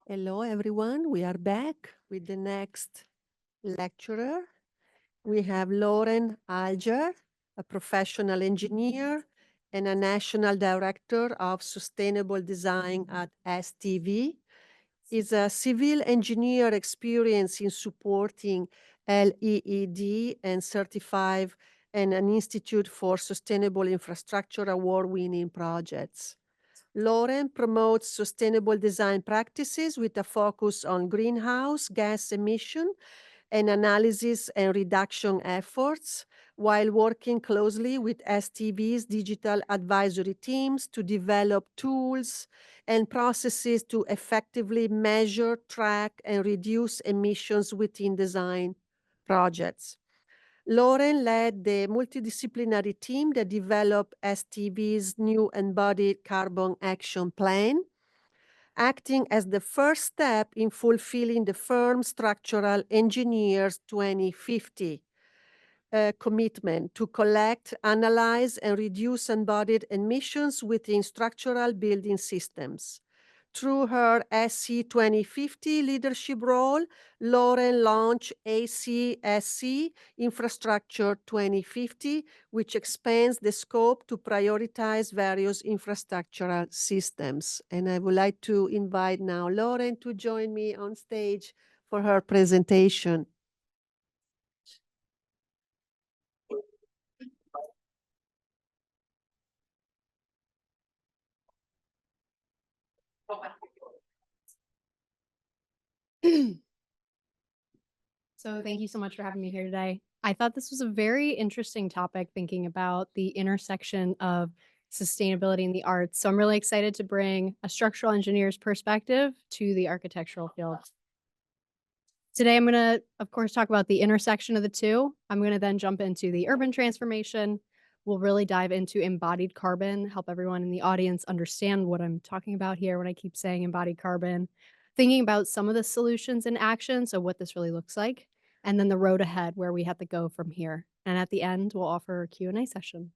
Hello, everyone. We are back with the next lecturer. We have Lauren Alger, a professional engineer and a national director of sustainable design at STV. Is a civil engineer experience in supporting LEED and certified and an Institute for Sustainable Infrastructure award-winning projects. Lauren promotes sustainable design practices with a focus on greenhouse gas emission and analysis and reduction efforts, while working closely with STV's digital advisory teams to develop tools and processes to effectively measure, track, and reduce emissions within design projects. Lauren led the multidisciplinary team that developed STV's new Embodied Carbon Action Plan, acting as the first step in fulfilling the firm's Structural Engineers 2050 commitment to collect, analyze, and reduce embodied emissions within structural building systems. Through her SC 2050 leadership role, Lauren launched ACSC Infrastructure 2050, which expands the scope to prioritize various infrastructural systems. And I would like to invite now Lauren to join me on stage for her presentation. So thank you so much for having me here today. I thought this was a very interesting topic, thinking about the intersection of sustainability and the arts. So I'm really excited to bring a structural engineer's perspective to the architectural field. Today, I'm going to, of course, talk about the intersection of the two. I'm going to then jump into the urban transformation. We'll really dive into embodied carbon, help everyone in the audience understand what I'm talking about here when I keep saying embodied carbon, thinking about some of the solutions and actions, so what this really looks like, and then the road ahead where we have to go from here. And at the end, we'll offer a Q&A session.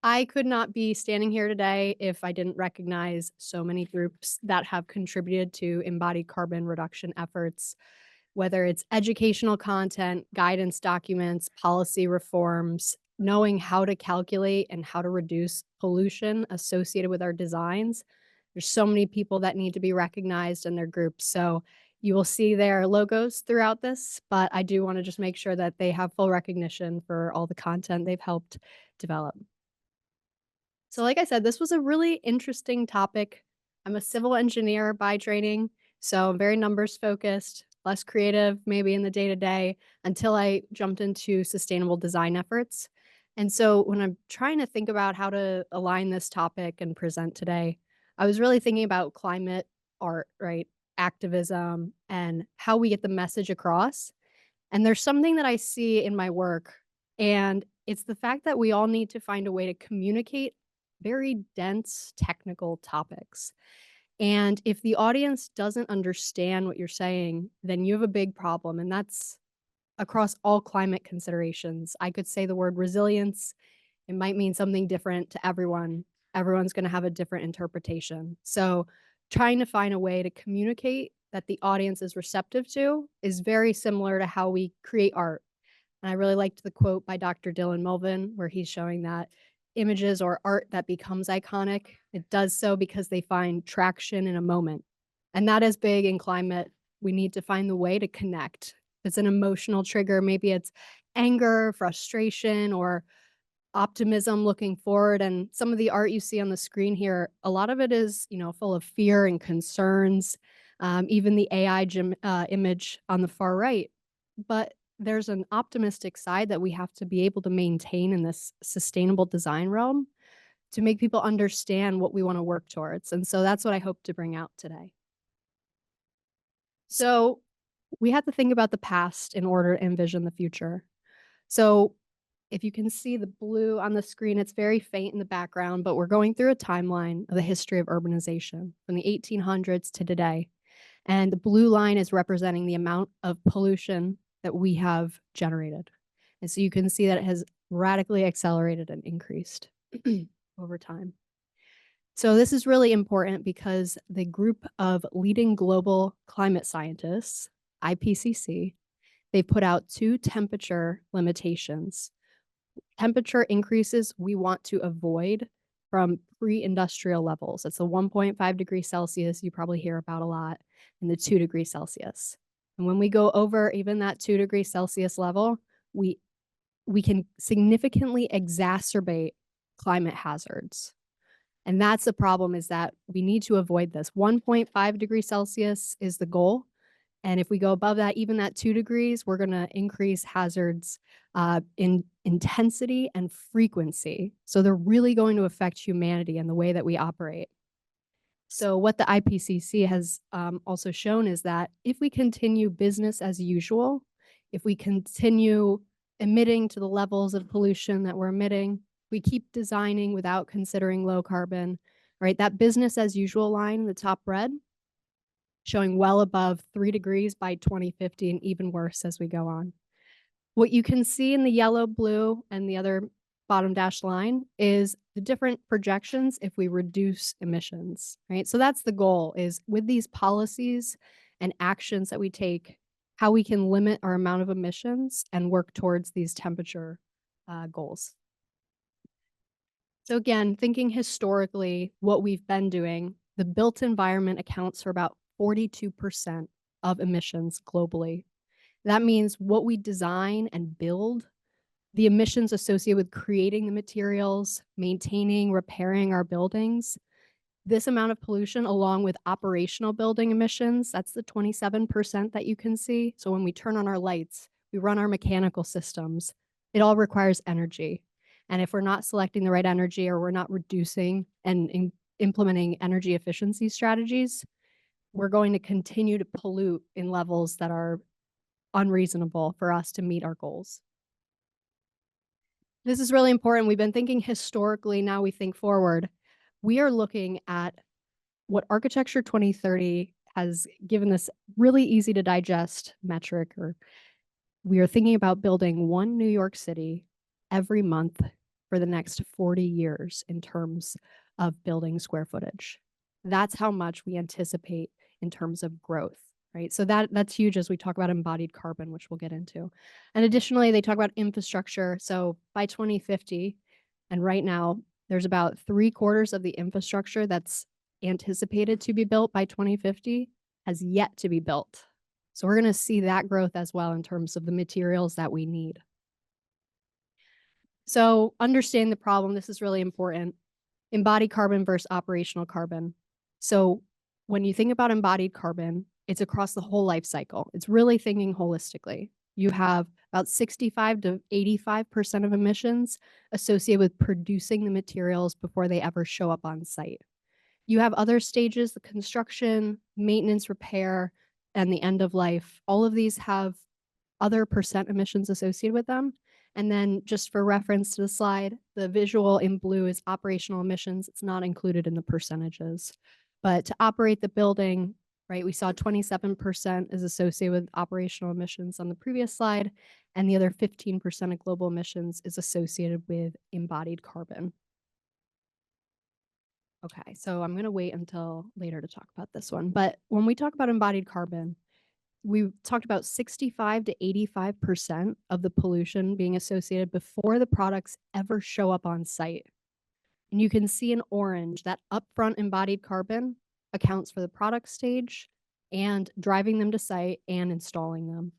I could not be standing here today if I didn't recognize so many groups that have contributed to embodied carbon reduction efforts, whether it's educational content, guidance documents, policy reforms, knowing how to calculate and how to reduce pollution associated with our designs. There's so many people that need to be recognized in their groups. So you will see their logos throughout this, but I do want to just make sure that they have full recognition for all the content they've helped develop. So like I said, this was a really interesting topic. I'm a civil engineer by training, so I'm very numbers focused, less creative maybe in the day-to-day, until I jumped into sustainable design efforts. And so when I'm trying to think about how to align this topic and present today, I was really thinking about climate art, right? Activism and how we get the message across. And there's something that I see in my work, and it's the fact that we all need to find a way to communicate very dense technical topics. And if the audience doesn't understand what you're saying, then you have a big problem. And that's across all climate considerations. I could say the word resilience. It might mean something different to everyone. Everyone's going to have a different interpretation. So trying to find a way to communicate that the audience is receptive to is very similar to how we create art. And I really liked the quote by Dr. Dylan Mulvin, where he's showing that images or art that becomes iconic, it does so because they find traction in a moment. And that is big in climate. We need to find the way to connect. If it's an emotional trigger, maybe it's anger, frustration, or optimism looking forward. And some of the art you see on the screen here, a lot of it is, full of fear and concerns, even the AI image on the far right. But there's an optimistic side that we have to be able to maintain in this sustainable design realm to make people understand what we want to work towards. And so that's what I hope to bring out today. So we have to think about the past in order to envision the future. So if you can see the blue on the screen, it's very faint in the background, but we're going through a timeline of the history of urbanization from the 1800s to today. And the blue line is representing the amount of pollution that we have generated. And so you can see that it has radically accelerated and increased over time. So this is really important because the group of leading global climate scientists, IPCC, they put out 2 temperature limitations. Temperature increases we want to avoid from pre-industrial levels. It's the 1.5 degrees Celsius you probably hear about a lot, and the 2 degrees Celsius. And when we go over even that 2 degrees Celsius level, we can significantly exacerbate climate hazards. And that's the problem, is that we need to avoid this. 1.5 degrees Celsius is the goal. And if we go above that, even that 2 degrees, we're going to increase hazards in intensity and frequency. So they're really going to affect humanity and the way that we operate. So what the IPCC has also shown is that if we continue business as usual, if we continue emitting to the levels of pollution that we're emitting, we keep designing without considering low carbon, right? That business as usual line in the top red, showing well above 3 degrees by 2050 and even worse as we go on. What you can see in the yellow, blue, and the other bottom dashed line is the different projections if we reduce emissions, right? So that's the goal, is with these policies and actions that we take, how we can limit our amount of emissions and work towards these temperature goals. So again, thinking historically, what we've been doing, the built environment accounts for about 42% of emissions globally. That means what we design and build, the emissions associated with creating the materials, maintaining, repairing our buildings, this amount of pollution, along with operational building emissions, that's the 27% that you can see. So when we turn on our lights, we run our mechanical systems, it all requires energy. And if we're not selecting the right energy, or we're not reducing and implementing energy efficiency strategies, we're going to continue to pollute in levels that are unreasonable for us to meet our goals. This is really important. We've been thinking historically, now we think forward. We are looking at what Architecture 2030 has given this really easy to digest metric, or we are thinking about building 1 New York City every month for the next 40 years in terms of building square footage. That's how much we anticipate in terms of growth, right? So that's huge as we talk about embodied carbon, which we'll get into. And additionally, they talk about infrastructure. So by 2050, and right now, there's about 3/4 of the infrastructure that's anticipated to be built by 2050 has yet to be built. So we're going to see that growth as well in terms of the materials that we need. So understand the problem. This is really important. Embodied carbon versus operational carbon. So when you think about embodied carbon, it's across the whole life cycle. It's really thinking holistically. You have about 65 to 85% of emissions associated with producing the materials before they ever show up on site. You have other stages, the construction, maintenance, repair, and the end of life. All of these have other percent emissions associated with them. And then just for reference to the slide, the visual in blue is operational emissions. It's not included in the percentages. But to operate the building, right, we saw 27% is associated with operational emissions on the previous slide, and the other 15% of global emissions is associated with embodied carbon. Okay, so I'm going to wait until later to talk about this one. But when we talk about embodied carbon, we talked about 65 to 85% of the pollution being associated before the products ever show up on site. And you can see in orange that upfront embodied carbon accounts for the product stage and driving them to site and installing them.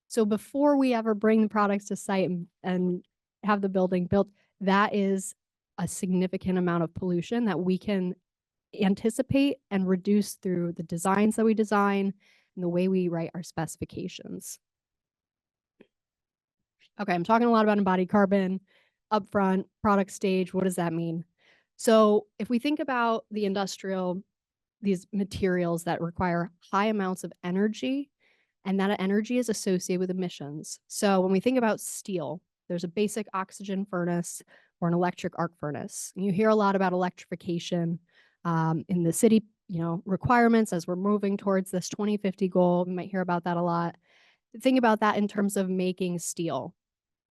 So before we ever bring the products to site and have the building built, that is a significant amount of pollution that we can anticipate and reduce through the designs that we design and the way we write our specifications. Okay, I'm talking a lot about embodied carbon, upfront, product stage. What does that mean? So if we think about the industrial, these materials that require high amounts of energy, and that energy is associated with emissions. So when we think about steel, there's a basic oxygen furnace or an electric arc furnace. And you hear a lot about electrification in the city, requirements as we're moving towards this 2050 goal. We might hear about that a lot. Think about that in terms of making steel.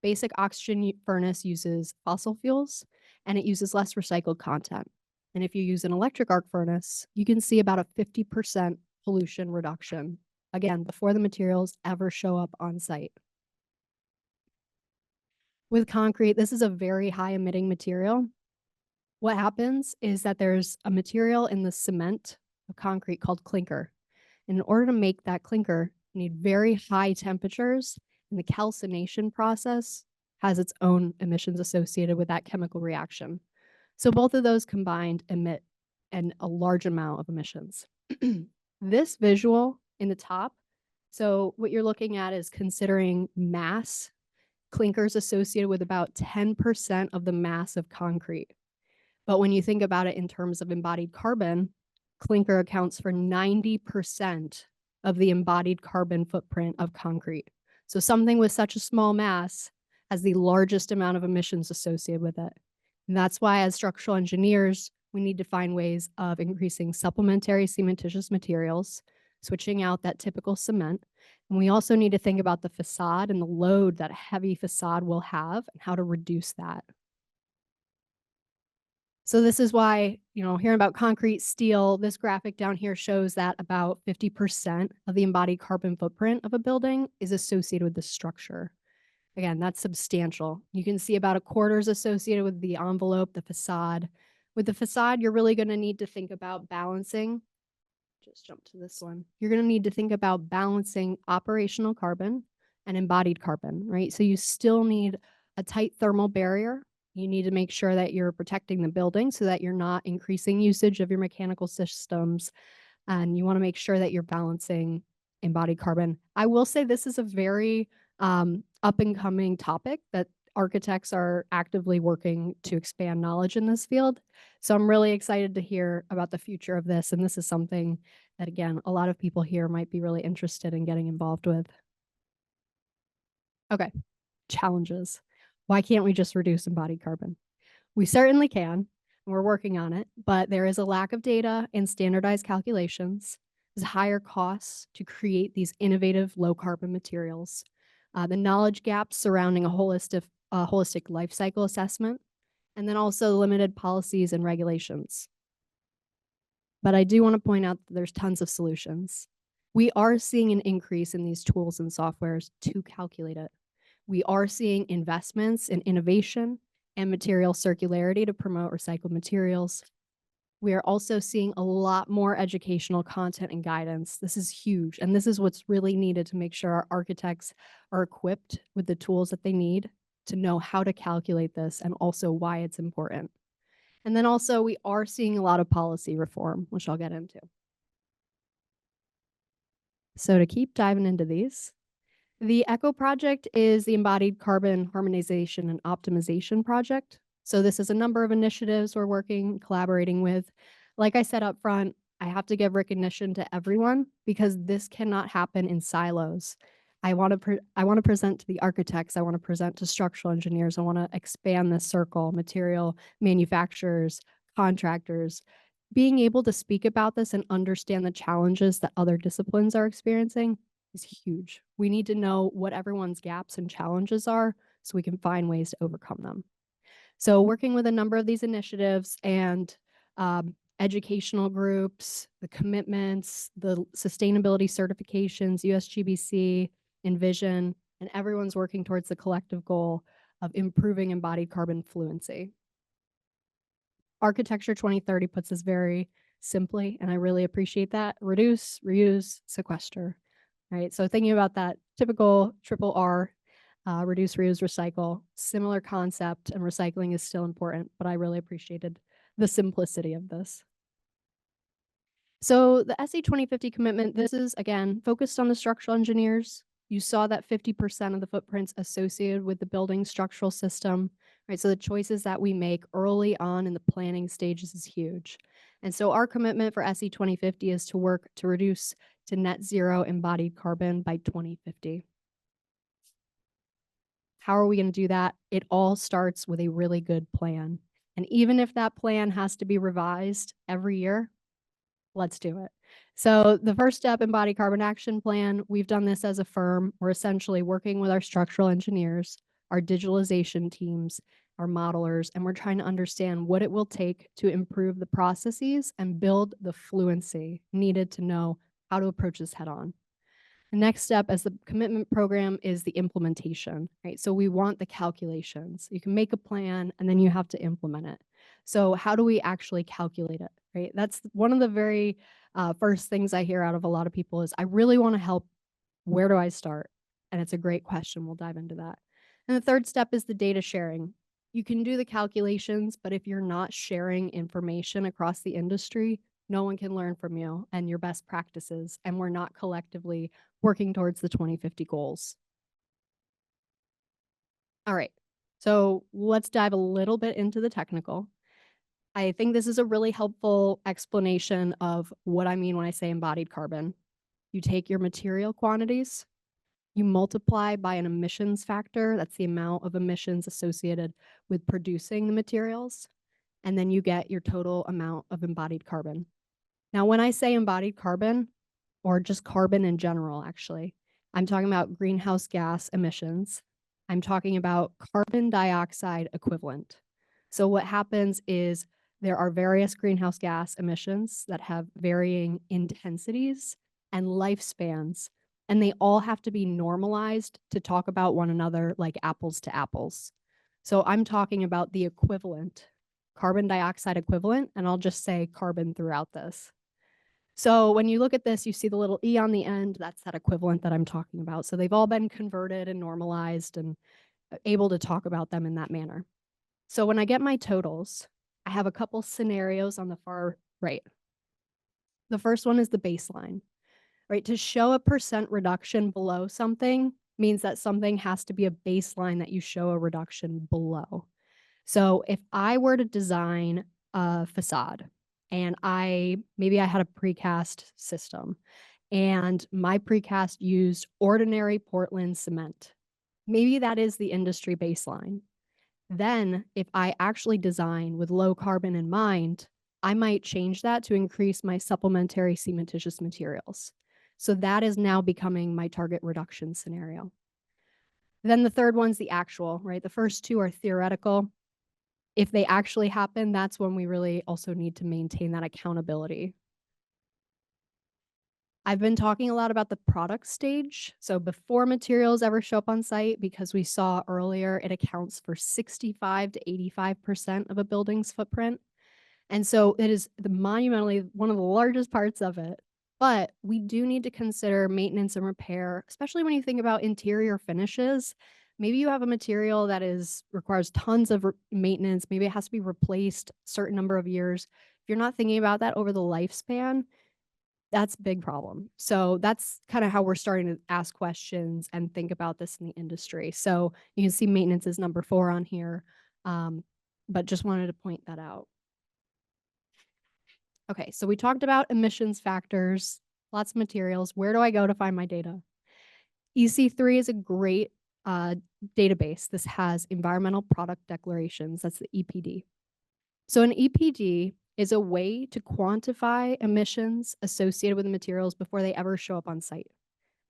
Basic oxygen furnace uses fossil fuels and it uses less recycled content. And if you use an electric arc furnace, you can see about a 50% pollution reduction, again, before the materials ever show up on site. With concrete, this is a very high emitting material. What happens is that there's a material in the cement of concrete called clinker. In order to make that clinker, you need very high temperatures, and the calcination process has its own emissions associated with that chemical reaction. So both of those combined emit a large amount of emissions. This visual in the top, so what you're looking at is considering mass. Clinker is associated with about 10% of the mass of concrete. But when you think about it in terms of embodied carbon, clinker accounts for 90% of the embodied carbon footprint of concrete. So something with such a small mass has the largest amount of emissions associated with it. And that's why, as structural engineers, we need to find ways of increasing supplementary cementitious materials, switching out that typical cement. And we also need to think about the facade and the load that a heavy facade will have and how to reduce that. So this is why, hearing about concrete, steel, this graphic down here shows that about 50% of the embodied carbon footprint of a building is associated with the structure. Again, that's substantial. You can see about a quarter is associated with the envelope, the facade. With the facade, you're really going to need to think about balancing. Just jump to this one. You're going to need to think about balancing operational carbon and embodied carbon, right? So you still need a tight thermal barrier. You need to make sure that you're protecting the building so that you're not increasing usage of your mechanical systems. And you want to make sure that you're balancing embodied carbon. I will say this is a very up and coming topic that architects are actively working to expand knowledge in this field. So I'm really excited to hear about the future of this. And this is something that, again, a lot of people here might be really interested in getting involved with. Okay, challenges. Why can't we just reduce embodied carbon? We certainly can, and we're working on it, but there is a lack of data and standardized calculations. There's higher costs to create these innovative low carbon materials. The knowledge gaps surrounding a holistic life cycle assessment, and then also limited policies and regulations. But I do want to point out that there's tons of solutions. We are seeing an increase in these tools and softwares to calculate it. We are seeing investments in innovation and material circularity to promote recycled materials. We are also seeing a lot more educational content and guidance. This is huge, and this is what's really needed to make sure our architects are equipped with the tools that they need to know how to calculate this and also why it's important. And then also we are seeing a lot of policy reform, which I'll get into. So to keep diving into these, the ECHO project is the Embodied Carbon Harmonization and Optimization project. So this is a number of initiatives we're collaborating with. Like I said up front, I have to give recognition to everyone because this cannot happen in silos. I want to present to the architects, I want to present to structural engineers, I want to expand this circle, material manufacturers, contractors. Being able to speak about this and understand the challenges that other disciplines are experiencing is huge. We need to know what everyone's gaps and challenges are so we can find ways to overcome them. So working with a number of these initiatives and educational groups, the commitments, the sustainability certifications, USGBC, Envision, and everyone's working towards the collective goal of improving embodied carbon fluency. Architecture 2030 puts this very simply, and I really appreciate that. Reduce, reuse, sequester. Right, so thinking about that typical triple R, reduce, reuse, recycle, similar concept, and recycling is still important, but I really appreciated the simplicity of this. So the SE 2050 commitment, this is, again, focused on the structural engineers. You saw that 50% of the footprints associated with the building structural system, right? So the choices that we make early on in the planning stages is huge. And so our commitment for SE 2050 is to work to reduce to net zero embodied carbon by 2050. How are we going to do that? It all starts with a really good plan. And even if that plan has to be revised every year, let's do it. So the first step, Embodied Carbon Action Plan, we've done this as a firm. We're essentially working with our structural engineers our digitalization teams, our modelers, and we're trying to understand what it will take to improve the processes and build the fluency needed to know how to approach this head on. The next step as the commitment program is the implementation, right? So we want the calculations. You can make a plan and then you have to implement it. So how do we actually calculate it, right? That's one of the very first things I hear out of a lot of people is, I really want to help. Where do I start? And it's a great question. We'll dive into that. And the third step is the data sharing. You can do the calculations, but if you're not sharing information across the industry, no one can learn from you and your best practices, and we're not collectively working towards the 2050 goals. All right, so let's dive a little bit into the technical. I think this is a really helpful explanation of what I mean when I say embodied carbon. You take your material quantities, you multiply by an emissions factor, that's the amount of emissions associated with producing the materials, and then you get your total amount of embodied carbon. Now, when I say embodied carbon, or just carbon in general, actually, I'm talking about greenhouse gas emissions. I'm talking about carbon dioxide equivalent. So what happens is there are various greenhouse gas emissions that have varying intensities and lifespans, and they all have to be normalized to talk about one another like apples to apples. So I'm talking about the equivalent, carbon dioxide equivalent, and I'll just say carbon throughout this. So when you look at this, you see the little E on the end, that's that equivalent that I'm talking about. So they've all been converted and normalized and able to talk about them in that manner. So when I get my totals, I have a couple scenarios on the far right. The first one is the baseline, right? To show a % reduction below something means that something has to be a baseline that you show a reduction below. So if I were to design a facade and maybe I had a precast system and my precast used ordinary Portland cement, maybe that is the industry baseline. Then if I actually design with low carbon in mind, I might change that to increase my supplementary cementitious materials. So that is now becoming my target reduction scenario. Then the third one's the actual, right? The first two are theoretical. If they actually happen, that's when we really also need to maintain that accountability. I've been talking a lot about the product stage. So before materials ever show up on site, because we saw earlier, it accounts for 65 to 85% of a building's footprint. And so it is monumentally one of the largest parts of it. But we do need to consider maintenance and repair, especially when you think about interior finishes. Maybe you have a material that requires tons of maintenance. Maybe it has to be replaced a certain number of years. If you're not thinking about that over the lifespan, that's a big problem. So that's kind of how we're starting to ask questions and think about this in the industry. So you can see maintenance is number 4 on here, but just wanted to point that out. Okay, so we talked about emissions factors, lots of materials. Where do I go to find my data? EC3 is a great database. This has environmental product declarations. That's the EPD. So an EPD is a way to quantify emissions associated with the materials before they ever show up on site.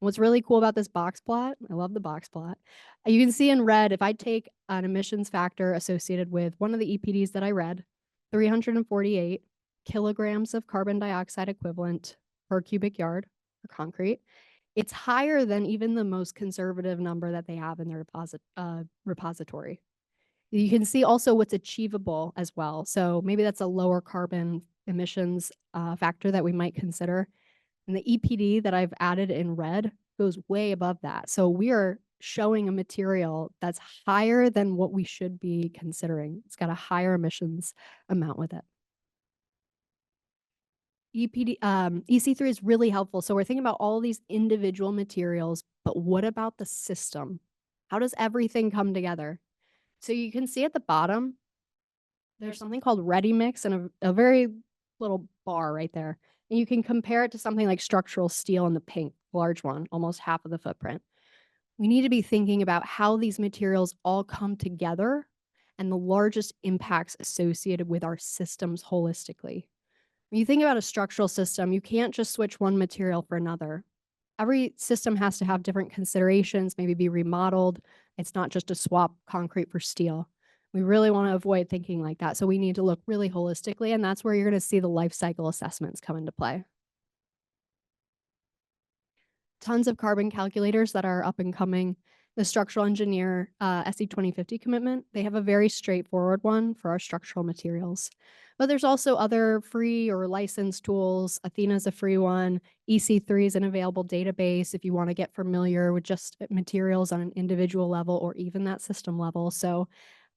What's really cool about this box plot, I love the box plot. You can see in red, if I take an emissions factor associated with one of the EPDs that I read, 348 kilograms of carbon dioxide equivalent per cubic yard for concrete, it's higher than even the most conservative number that they have in their repository. You can see also what's achievable as well. So maybe that's a lower carbon emissions factor that we might consider. And the EPD that I've added in red goes way above that. So we are showing a material that's higher than what we should be considering. It's got a higher emissions amount with it. EC3 is really helpful. So we're thinking about all these individual materials, but what about the system? How does everything come together? So you can see at the bottom, there's something called ready mix and a very little bar right there. And you can compare it to something like structural steel in the pink, large one, almost half of the footprint. We need to be thinking about how these materials all come together and the largest impacts associated with our systems holistically. When you think about a structural system, you can't just switch one material for another. Every system has to have different considerations, maybe be remodeled, It's not just to swap concrete for steel. We really want to avoid thinking like that. So we need to look really holistically, and that's where you're going to see the life cycle assessments come into play. Tons of carbon calculators that are up and coming. The structural engineer SE 2050 commitment, they have a very straightforward one for our structural materials. But there's also other free or licensed tools. Athena's a free one. EC3 is an available database if you want to get familiar with just materials on an individual level or even that system level. So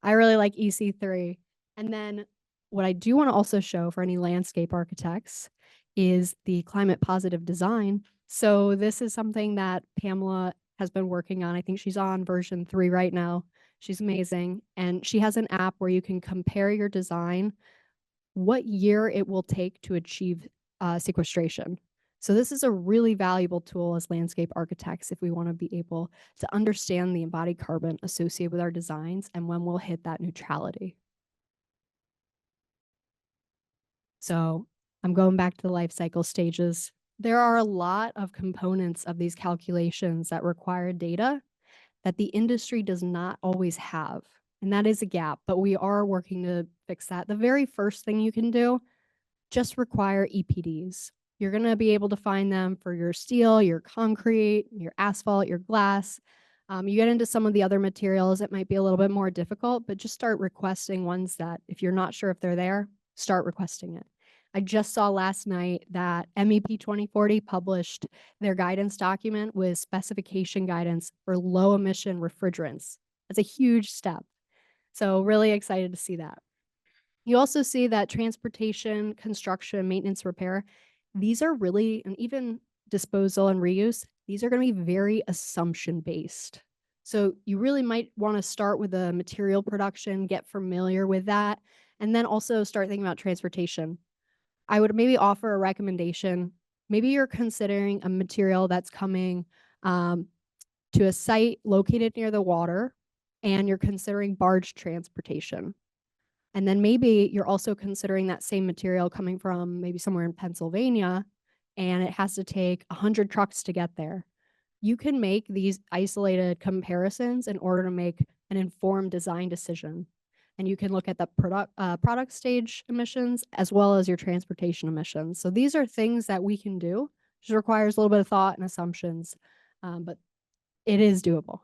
I really like EC3. And then what I do want to also show for any landscape architects is the climate positive design. So this is something that Pamela has been working on. I think she's on version 3 right now. She's amazing. And she has an app where you can compare your design, what year it will take to achieve sequestration. So this is a really valuable tool as landscape architects if we want to be able to understand the embodied carbon associated with our designs and when we'll hit that neutrality. So I'm going back to the life cycle stages. There are a lot of components of these calculations that require data that the industry does not always have. And that is a gap, but we are working to fix that. The very first thing you can do, just require EPDs. You're going to be able to find them for your steel, your concrete, your asphalt, your glass. You get into some of the other materials, it might be a little bit more difficult, but just start requesting ones that if you're not sure if they're there, start requesting it. I just saw last night that MEP 2040 published their guidance document with specification guidance for low emission refrigerants. That's a huge step. So really excited to see that. You also see that transportation, construction, maintenance, repair, these are really, and even disposal and reuse, these are going to be very assumption based. So you really might want to start with the material production, get familiar with that, and then also start thinking about transportation. I would maybe offer a recommendation. Maybe you're considering a material that's coming to a site located near the water, and you're considering barge transportation. And then maybe you're also considering that same material coming from maybe somewhere in Pennsylvania, and it has to take 100 trucks to get there. You can make these isolated comparisons in order to make an informed design decision. And you can look at the product stage emissions as well as your transportation emissions. So these are things that we can do, which requires a little bit of thought and assumptions, but it is doable.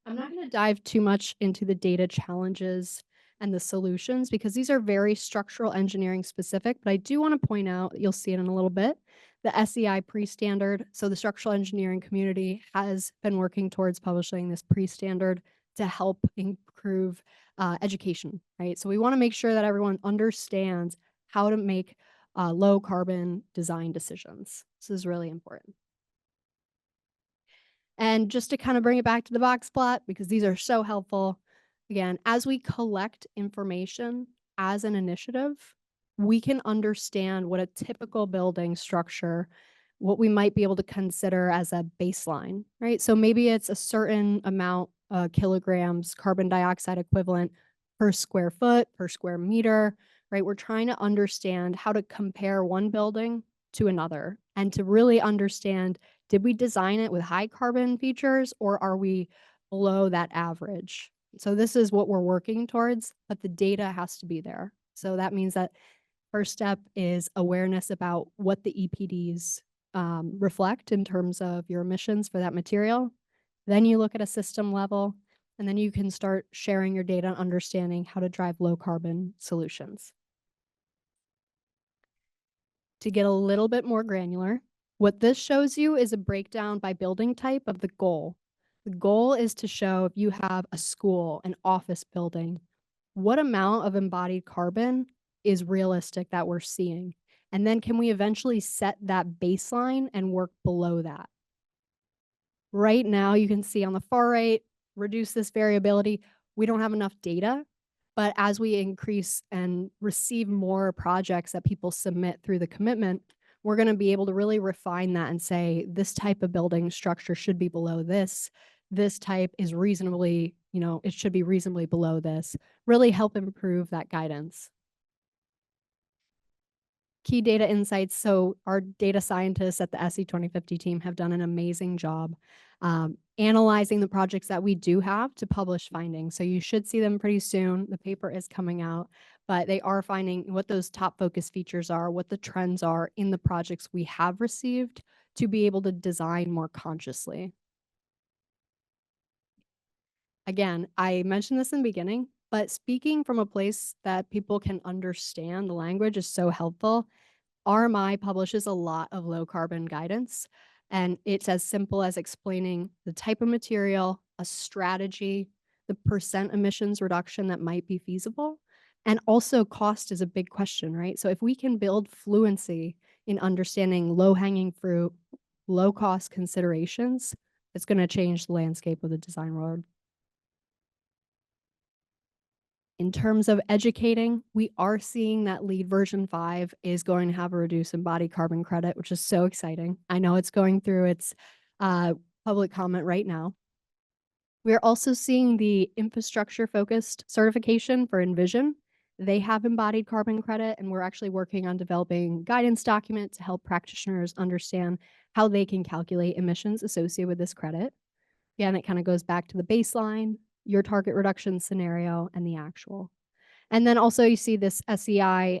I'm not going to dive too much into the data challenges and the solutions because these are very structural engineering specific, but I do want to point out, you'll see it in a little bit, the SEI pre-standard. So the structural engineering community has been working towards publishing this pre-standard to help improve education, right? So we want to make sure that everyone understands how to make low carbon design decisions. This is really important. And just to kind of bring it back to the box plot, because these are so helpful, again, as we collect information as an initiative, we can understand what a typical building structure, what we might be able to consider as a baseline, right? So maybe it's a certain amount of kilograms carbon dioxide equivalent per square foot, per square meter, right? We're trying to understand how to compare one building to another and to really understand, did we design it with high carbon features or are we below that average? So this is what we're working towards, but the data has to be there. So that means that first step is awareness about what the EPDs reflect in terms of your emissions for that material. Then you look at a system level, and then you can start sharing your data and understanding how to drive low carbon solutions. To get a little bit more granular, what this shows you is a breakdown by building type of the goal. The goal is to show if you have a school, an office building, what amount of embodied carbon is realistic that we're seeing. And then can we eventually set that baseline and work below that? Right now, you can see on the far right, reduce this variability. We don't have enough data, but as we increase and receive more projects that people submit through the commitment, we're going to be able to really refine that and say, this type of building structure should be below this. This type is reasonably, it should be reasonably below this. Really help improve that guidance. key data insights. So our data scientists at the SE 2050 team have done an amazing job analyzing the projects that we do have to publish findings. So you should see them pretty soon. The paper is coming out, but they are finding what those top focus features are, what the trends are in the projects we have received to be able to design more consciously. Again, I mentioned this in the beginning, but speaking from a place that people can understand the language is so helpful. RMI publishes a lot of low carbon guidance, and it's as simple as explaining the type of material, a strategy, the percent emissions reduction that might be feasible. And also cost is a big question, right? So if we can build fluency in understanding low hanging fruit, low cost considerations, it's going to change the landscape of the design world. In terms of educating, we are seeing that LEED version 5 is going to have a reduced embodied carbon credit, which is so exciting. I know it's going through its public comment right now. We're also seeing the infrastructure focused certification for Envision. They have embodied carbon credit, and we're actually working on developing guidance document to help practitioners understand how they can calculate emissions associated with this credit. Again, it kind of goes back to the baseline, your target reduction scenario, and the actual. And then also you see this SEI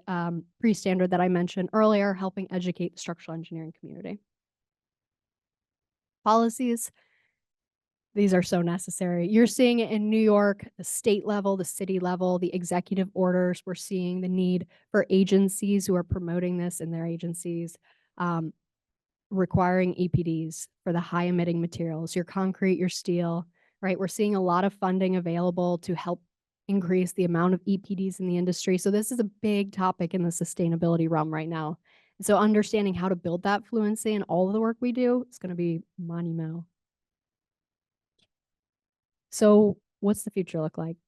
pre-standard that I mentioned earlier, helping educate the structural engineering community. Policies, these are so necessary. You're seeing it in New York, the state level, the city level, the executive orders. We're seeing the need for agencies who are promoting this in their agencies, requiring EPDs for the high emitting materials, your concrete, your steel, right? We're seeing a lot of funding available to help increase the amount of EPDs in the industry. So this is a big topic in the sustainability realm right now. And so understanding how to build that fluency in all of the work we do is going to be monumental. So what's the future look like?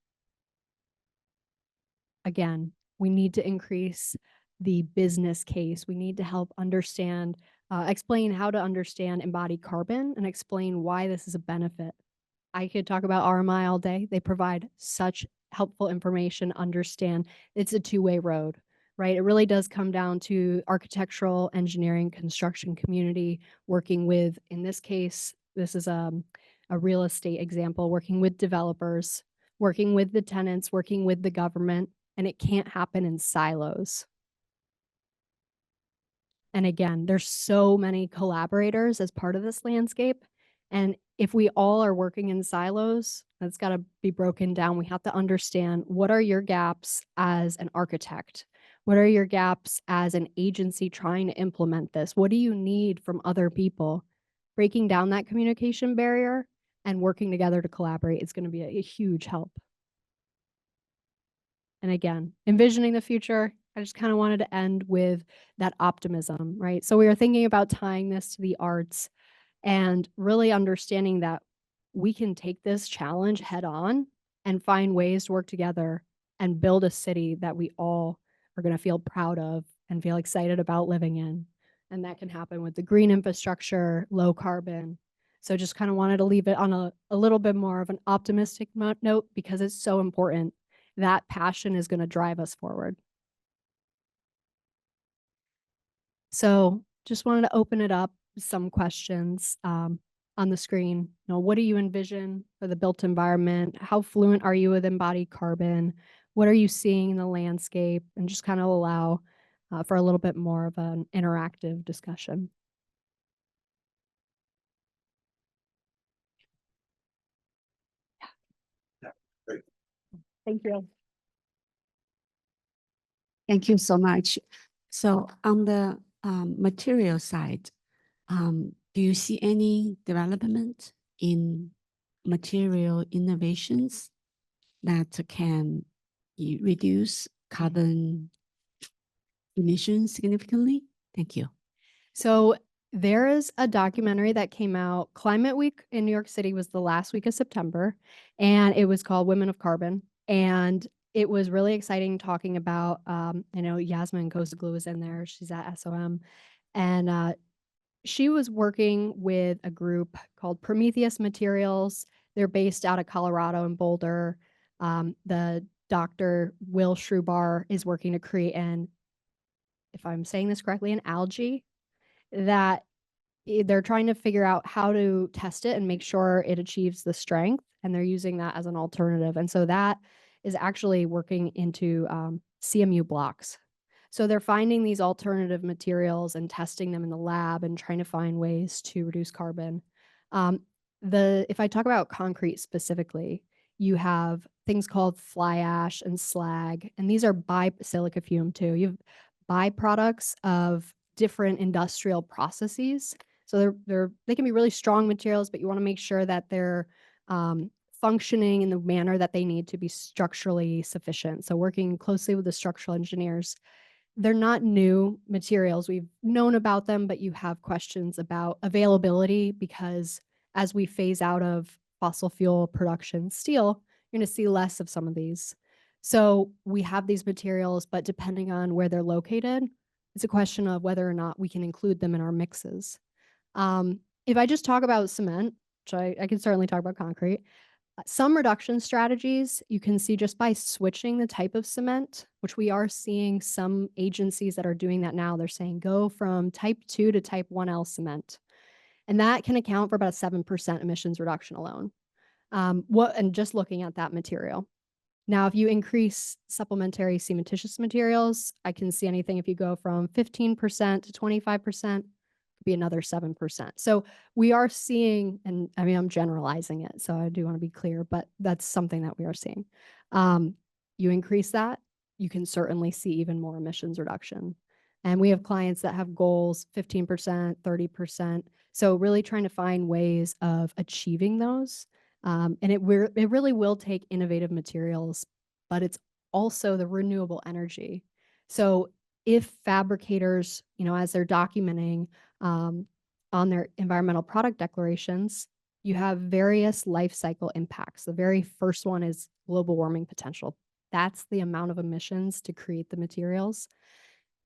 Again, we need to increase the business case. We need to help understand, explain how to understand embodied carbon and explain why this is a benefit. I could talk about RMI all day. They provide such helpful information, understand it's a two-way road, right? It really does come down to architectural, engineering, construction community, working with, in this case, this is a real estate example, working with developers, working with the tenants, working with the government, and it can't happen in silos. And again, there's so many collaborators as part of this landscape. And if we all are working in silos, that's got to be broken down. We have to understand, what are your gaps as an architect? What are your gaps as an agency trying to implement this? What do you need from other people? Breaking down that communication barrier and working together to collaborate is going to be a huge help. And again, envisioning the future, I just kind of wanted to end with that optimism, right? So we are thinking about tying this to the arts and really understanding that we can take this challenge head on and find ways to work together and build a city that we all are going to feel proud of and feel excited about living in. And that can happen with the green infrastructure, low carbon. So just kind of wanted to leave it on a little bit more of an optimistic note, because it's so important. That passion is going to drive us forward. So just wanted to open it up, some questions on the screen. What do you envision for the built environment? How fluent are you with embodied carbon? What are you seeing in the landscape? And just kind of allow for a little bit more of an interactive discussion. Yeah, great. Thank you. Thank you so much. So on the material side, do you see any development in material innovations that can reduce carbon emissions significantly? Thank you. So there is a documentary that came out. Climate Week in New York City was the last week of September, and it was called Women of Carbon. And it was really exciting, talking about, I know Yasmin Kosoglu was in there. She's at SOM. And she was working with a group called Prometheus Materials. They're based out of Colorado and Boulder. The Dr. Will Shrubar is working to create an if I'm saying this correctly, an algae that they're trying to figure out how to test it and make sure it achieves the strength. And they're using that as an alternative. And so that is actually working into CMU blocks. So they're finding these alternative materials and testing them in the lab and trying to find ways to reduce carbon. If I talk about concrete specifically, you have things called fly ash and slag, and these are silica fume too. You have byproducts of different industrial processes. So they can be really strong materials, but you want to make sure that they're functioning in the manner that they need to be structurally sufficient. So working closely with the structural engineers. They're not new materials. We've known about them, but you have questions about availability because as we phase out of fossil fuel production steel, you're going to see less of some of these. So we have these materials, but depending on where they're located, it's a question of whether or not we can include them in our mixes. If I just talk about cement, which I can certainly talk about concrete, some reduction strategies you can see just by switching the type of cement, which we are seeing some agencies that are doing that now. They're saying go from type 2 to type 1L cement. And that can account for about a 7% emissions reduction alone. And just looking at that material. Now, if you increase supplementary cementitious materials, I can see anything if you go from 15% to 25%, be another 7%. So we are seeing, and I mean, I'm generalizing it, so I do want to be clear, but that's something that we are seeing. You increase that, you can certainly see even more emissions reduction. And we have clients that have goals 15%, 30%. So really trying to find ways of achieving those. And it really will take innovative materials, but it's also the renewable energy. So if fabricators, as they're documenting on their environmental product declarations, you have various life cycle impacts. The very first one is global warming potential. That's the amount of emissions to create the materials.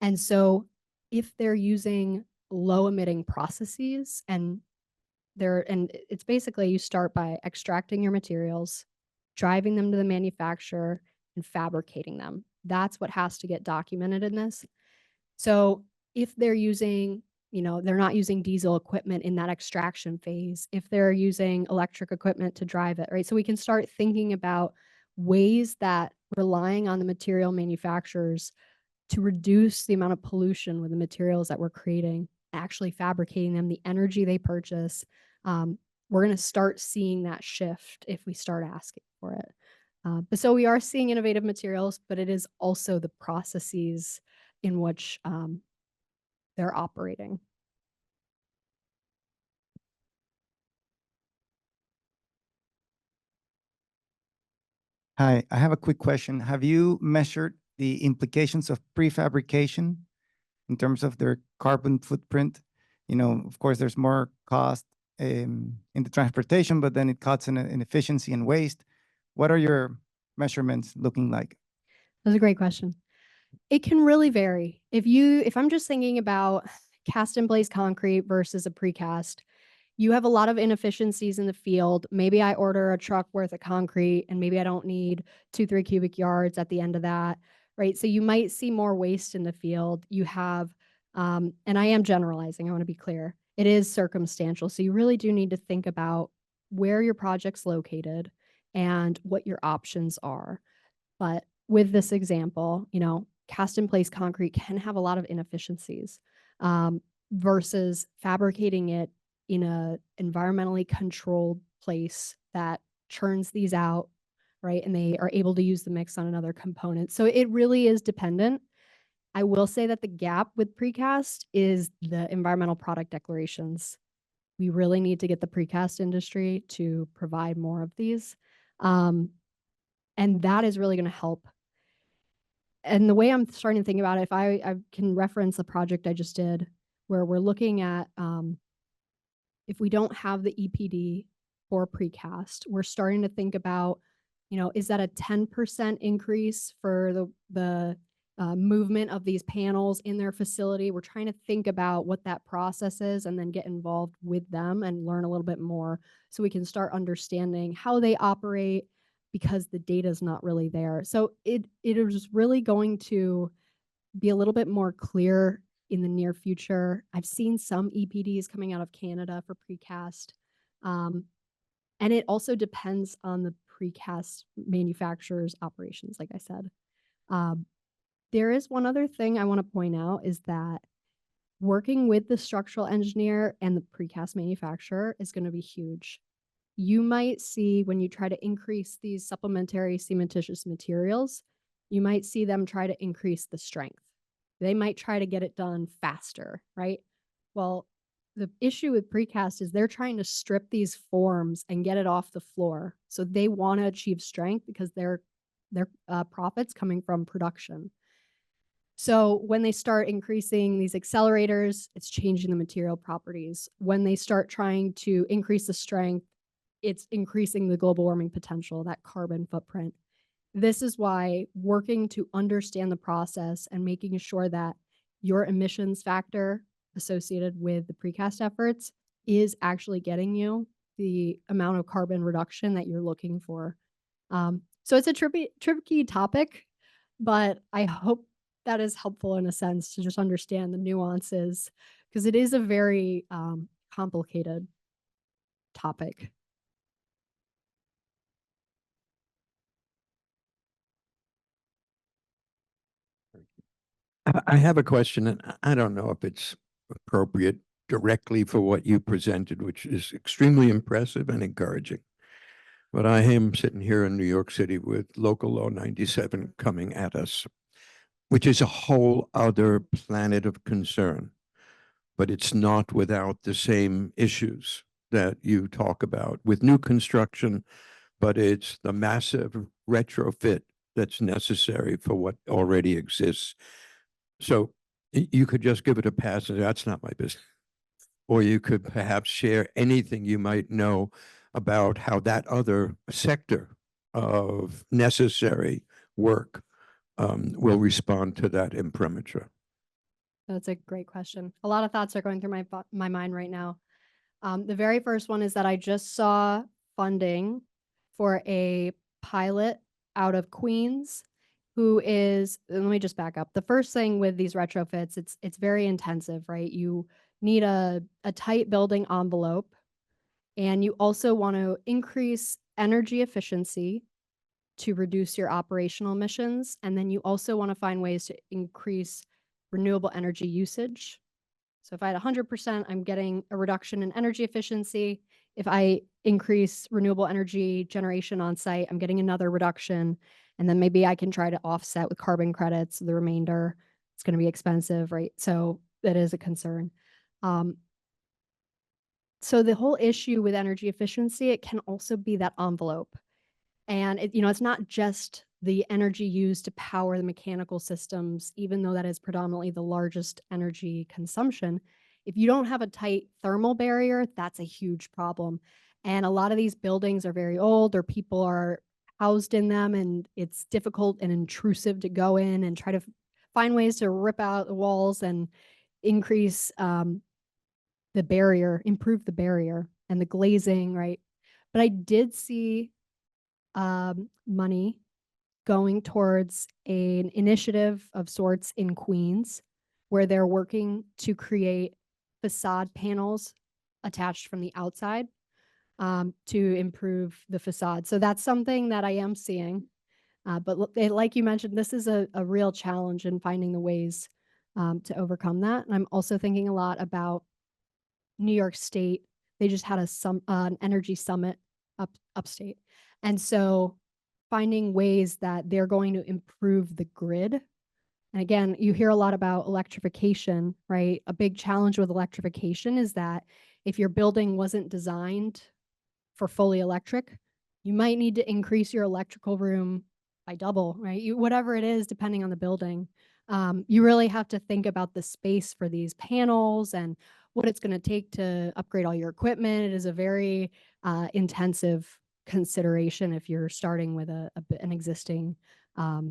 And so if they're using low emitting processes and it's basically you start by extracting your materials, driving them to the manufacturer and fabricating them. That's what has to get documented in this. So if they're using, they're not using diesel equipment in that extraction phase, if they're using electric equipment to drive it, right? So we can start thinking about ways that relying on the material manufacturers to reduce the amount of pollution with the materials that we're creating, actually fabricating them, the energy they purchase. We're going to start seeing that shift if we start asking for it. But so we are seeing innovative materials, but it is also the processes in which they're operating. Hi, I have a quick question. Have you measured the implications of prefabrication in terms of their carbon footprint? Of course, there's more cost in the transportation, but then it cuts in efficiency and waste. What are your measurements looking like? That's a great question. It can really vary. If I'm just thinking about cast in place concrete versus a precast, you have a lot of inefficiencies in the field. Maybe I order a truck worth of concrete and maybe I don't need 2-3 cubic yards at the end of that, right? So you might see more waste in the field. You have, and I am generalizing, I want to be clear. It is circumstantial. So you really do need to think about where your project's located and what your options are. But with this example, cast in place concrete can have a lot of inefficiencies versus fabricating it in a environmentally controlled place that churns these out, right? And they are able to use the mix on another component. So it really is dependent. I will say that the gap with precast is the environmental product declarations. We really need to get the precast industry to provide more of these. And that is really going to help. And the way I'm starting to think about it, if I can reference a project I just did where we're looking at if we don't have the EPD for precast, we're starting to think about, is that a 10% increase for the movement of these panels in their facility? We're trying to think about what that process is and then get involved with them and learn a little bit more so we can start understanding how they operate because the data is not really there. So it is really going to be a little bit more clear in the near future. I've seen some EPDs coming out of Canada for precast. And it also depends on the precast manufacturer's operations, like I said. There is one other thing I want to point out is that working with the structural engineer and the precast manufacturer is going to be huge. You might see when you try to increase these supplementary cementitious materials, you might see them try to increase the strength. They might try to get it done faster, right? Well, the issue with precast is they're trying to strip these forms and get it off the floor. So they want to achieve strength because their profits coming from production. So when they start increasing these accelerators, it's changing the material properties. When they start trying to increase the strength, it's increasing the global warming potential, that carbon footprint. This is why working to understand the process and making sure that your emissions factor associated with the precast efforts is actually getting you the amount of carbon reduction that you're looking for. So it's a tricky topic, but I hope that is helpful in a sense to just understand the nuances, because it is a very complicated topic. I have a question, and I don't know if it's appropriate directly for what you presented, which is extremely impressive and encouraging. But I am sitting here in New York City with local law 97 coming at us, which is a whole other planet of concern. But it's not without the same issues that you talk about with new construction, but it's the massive retrofit that's necessary for what already exists. So you could just give it a pass and say, that's not my business. Or you could perhaps share anything you might know about how that other sector of necessary work will respond to that imprimatur. That's a great question. A lot of thoughts are going through my mind right now. The very first one is that I just saw funding for a pilot out of Queens who is, let me just back up. The first thing with these retrofits, it's very intensive, right? You need a tight building envelope, and you also want to increase energy efficiency to reduce your operational emissions. And then you also want to find ways to increase renewable energy usage. So if I had 100%, I'm getting a reduction in energy efficiency. If I increase renewable energy generation on site, I'm getting another reduction. And then maybe I can try to offset with carbon credits the remainder. It's going to be expensive, right? So that is a concern. So the whole issue with energy efficiency, it can also be that envelope. And it's not just the energy used to power the mechanical systems, even though that is predominantly the largest energy consumption. If you don't have a tight thermal barrier, that's a huge problem. And a lot of these buildings are very old, or people are housed in them, and it's difficult and intrusive to go in and try to find ways to rip out the walls and increase the barrier, improve the barrier and the glazing, right? But I did see money going towards an initiative of sorts in Queens, where they're working to create facade panels attached from the outside to improve the facade. So that's something that I am seeing. But like you mentioned, this is a real challenge in finding the ways to overcome that. And I'm also thinking a lot about New York State. They just had an energy summit upstate. And so finding ways that they're going to improve the grid. And again, you hear a lot about electrification, right? A big challenge with electrification is that if your building wasn't designed for fully electric, you might need to increase your electrical room by double, right? Whatever it is, depending on the building. You really have to think about the space for these panels and what it's going to take to upgrade all your equipment. It is a very intensive consideration if you're starting with an existing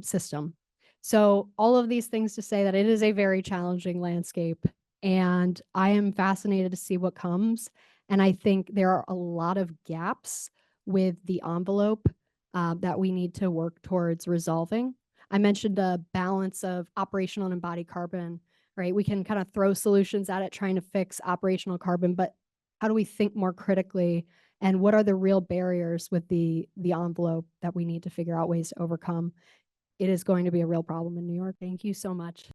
system. So all of these things to say that it is a very challenging landscape, and I am fascinated to see what comes. And I think there are a lot of gaps with the envelope that we need to work towards resolving. I mentioned the balance of operational and embodied carbon, right? We can kind of throw solutions at it trying to fix operational carbon, but how do we think more critically? And what are the real barriers with the envelope that we need to figure out ways to overcome? It is going to be a real problem in New York. Thank you so much.